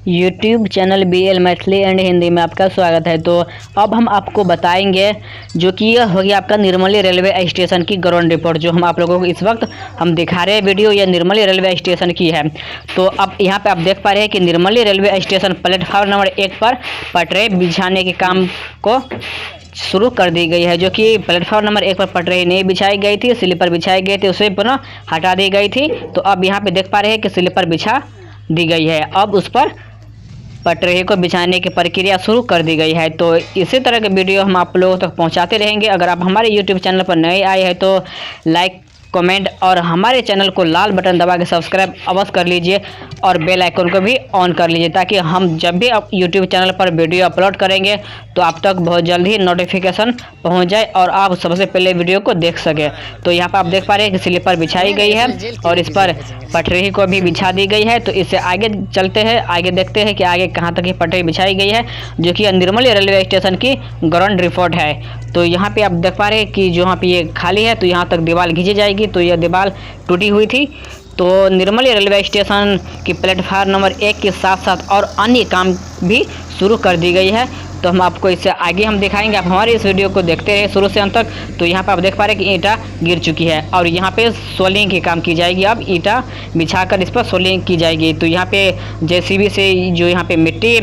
YouTube channel BL Maithili and Hindi में आपका स्वागत है। तो अब हम आपको बताएंगे जो कि यह हो गया आपका निर्मली रेलवे स्टेशन की ग्राउंड रिपोर्ट, जो हम आप लोगों को इस वक्त हम दिखा रहे हैं वीडियो, यह निर्मली रेलवे स्टेशन की है। तो अब यहाँ पे आप देख पा रहे हैं कि Nirmali railway station platform number 1 पर पटरी बिछाने के काम को शुरू कर दी गई है। जो कि प्लेटफॉर्म नंबर 1 पर पटरी नहीं बिछाई गई थी, स्लीपर बिछाई गई थी, उसे पुनः हटा दी गई थी। तो अब यहाँ पे देख पा रहे हैं कि स्लीपर बिछा दी गई है, अब उस पर पटरी को बिछाने की प्रक्रिया शुरू कर दी गई है। तो इसी तरह के वीडियो हम आप लोगों तक पहुंचाते रहेंगे। अगर आप हमारे यूट्यूब चैनल पर नए आए हैं तो लाइक, कमेंट और हमारे चैनल को लाल बटन दबा के सब्सक्राइब अवश्य कर लीजिए और बेल आइकन को भी ऑन कर लीजिए, ताकि हम जब भी आप यूट्यूब चैनल पर वीडियो अपलोड करेंगे तो आप तक बहुत जल्द ही नोटिफिकेशन पहुंच जाए और आप सबसे पहले वीडियो को देख सकें। तो यहाँ पर आप देख पा रहे हैं कि स्लीपर बिछाई गई है और इस पर पटरी को भी बिछा दी गई है। तो इससे आगे चलते हैं, आगे देखते हैं कि आगे कहाँ तक ये पटरी बिछाई गई है, जो कि निर्मली रेलवे स्टेशन की ग्राउंड रिपोर्ट है। तो यहाँ पे आप देख पा रहे हैं कि जो यहाँ पे ये खाली है तो यहाँ तक दीवार खींची जाएगी। तो यह दीवार टूटी हुई थी। तो निर्मली रेलवे स्टेशन की प्लेटफार्म नंबर 1 के साथ साथ और अन्य काम भी शुरू कर दी गई है। तो हम आपको इससे आगे हम दिखाएंगे, आप हमारे इस वीडियो को देखते रहे शुरू से अंत तक। तो यहाँ पर आप देख पा रहे हैं कि ईंटा गिर चुकी है और यहाँ पे सोलिंग की काम की जाएगी। अब ईंटा बिछाकर इस पर सोलिंग की जाएगी। तो यहाँ पे JCB से जो यहाँ पे मिट्टी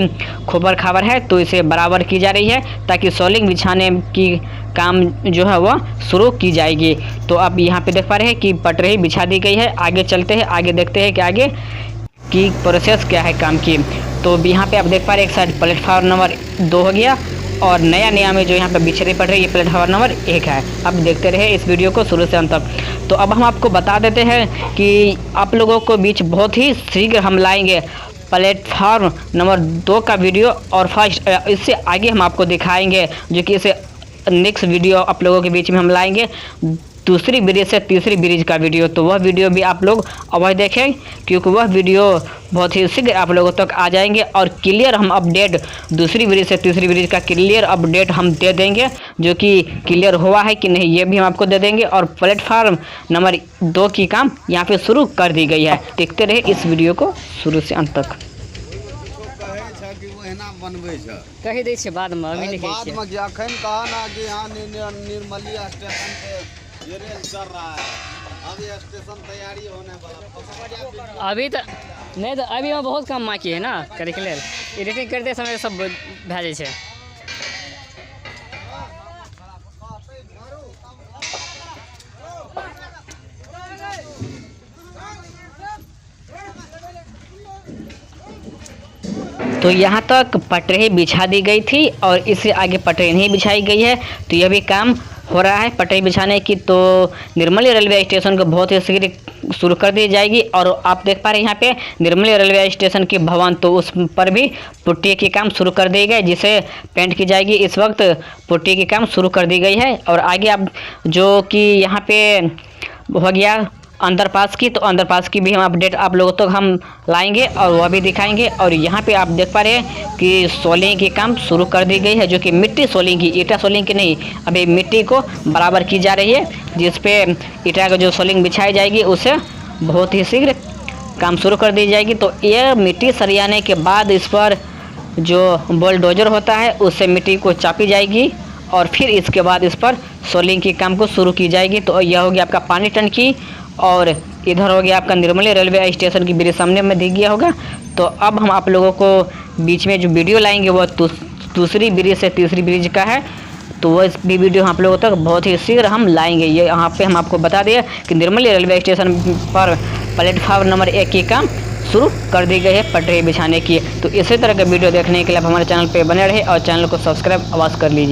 खोबर खाबर है तो इसे बराबर की जा रही है, ताकि सोलिंग बिछाने की काम जो है वह शुरू की जाएगी। तो अब यहाँ पे देख पा रहे हैं कि पटरी बिछा दी गई है। आगे चलते हैं, आगे देखते हैं कि आगे की प्रोसेस क्या है काम की। तो यहाँ पे आप देख पा रहे हैं एक साइड प्लेटफॉर्म नंबर 2 हो गया और नया में जो यहाँ पे बिछड़ी पड़ रही है ये प्लेटफॉर्म नंबर 1 है। अब देखते रहे इस वीडियो को शुरू से अंत तक। तो अब हम आपको बता देते हैं कि आप लोगों को बीच बहुत ही शीघ्र हम लाएंगे प्लेटफॉर्म नंबर 2 का वीडियो, और फर्स्ट इससे आगे हम आपको दिखाएंगे, जो कि इसे नेक्स्ट वीडियो आप लोगों के बीच में हम लाएंगे दूसरी ब्रिज से तीसरी ब्रिज का वीडियो। तो वह वीडियो भी आप लोग अवश्य देखें, क्योंकि वह वीडियो बहुत ही शीघ्र आप लोगों तक आ जाएंगे और क्लियर हम अपडेट दूसरी ब्रिज से तीसरी ब्रिज का क्लियर अपडेट हम दे देंगे, जो कि क्लियर हुआ है कि नहीं ये भी हम आपको दे देंगे। और प्लेटफार्म नंबर 2 की काम यहाँ पे शुरू कर दी गई है। देखते रहे इस वीडियो को शुरू से अंत तक। कही दै छै बाद में, अभी लिखै छै। बाद में जखन कहा ना कि यहाँ निर्मली स्टेशन पे ये रेल चल रहा है, अब ये स्टेशन तैयारी होने वाला। अभी तो नहीं, तो अभी में बहुत काम बाकी है ना करे के लिए, एडिटिंग करते समय सब भए जाइ छै। तो यहाँ तक पटरी बिछा दी गई थी और इससे आगे पटरी नहीं बिछाई गई है। तो यह भी काम हो रहा है पटरी बिछाने की। तो निर्मली रेलवे स्टेशन को बहुत ही शीघ्र शुरू कर दी जाएगी। और आप देख पा रहे हैं यहाँ पे निर्मली रेलवे स्टेशन की भवन, तो उस पर भी पुट्टी की काम शुरू कर दी गई, जिसे पेंट की जाएगी। इस वक्त पुट्टी की काम शुरू कर दी गई है। और आगे आप जो कि यहाँ पे हो गया अंडरपास की, तो अंडरपास की भी हम अपडेट आप लोगों तक हम लाएंगे और वह भी दिखाएंगे। और यहाँ पे आप देख पा रहे हैं कि सोलिंग की काम शुरू कर दी गई है, जो कि मिट्टी सोलिंग की, ईटा सोलिंग की नहीं, अभी मिट्टी को बराबर की जा रही है, जिस पे ईटा का जो सोलिंग बिछाई जाएगी उसे बहुत ही शीघ्र काम शुरू कर दी जाएगी। तो यह मिट्टी सरियाने के बाद इस पर जो बुलडोजर होता है उससे मिट्टी को चापी जाएगी और फिर इसके बाद इस पर सोलिंग की काम को शुरू की जाएगी। तो यह हो गया आपका पानी टंकी और इधर हो गया आपका निर्मली रेलवे स्टेशन की ब्रिज सामने में दिख गया होगा। तो अब हम आप लोगों को बीच में जो वीडियो लाएंगे वो दूसरी ब्रिज से तीसरी ब्रिज का है। तो वह भी वीडियो आप लोगों तक बहुत ही शीघ्र हम लाएंगे। ये यहाँ पे हम आपको बता दें कि निर्मली रेलवे स्टेशन पर प्लेटफार्म नंबर 1 की काम शुरू कर दी गई है पटरी बिछाने की। तो इसी तरह के वीडियो देखने के लिए आप हमारे चैनल पर बने रहे और चैनल को सब्सक्राइब अवश्य कर लीजिए।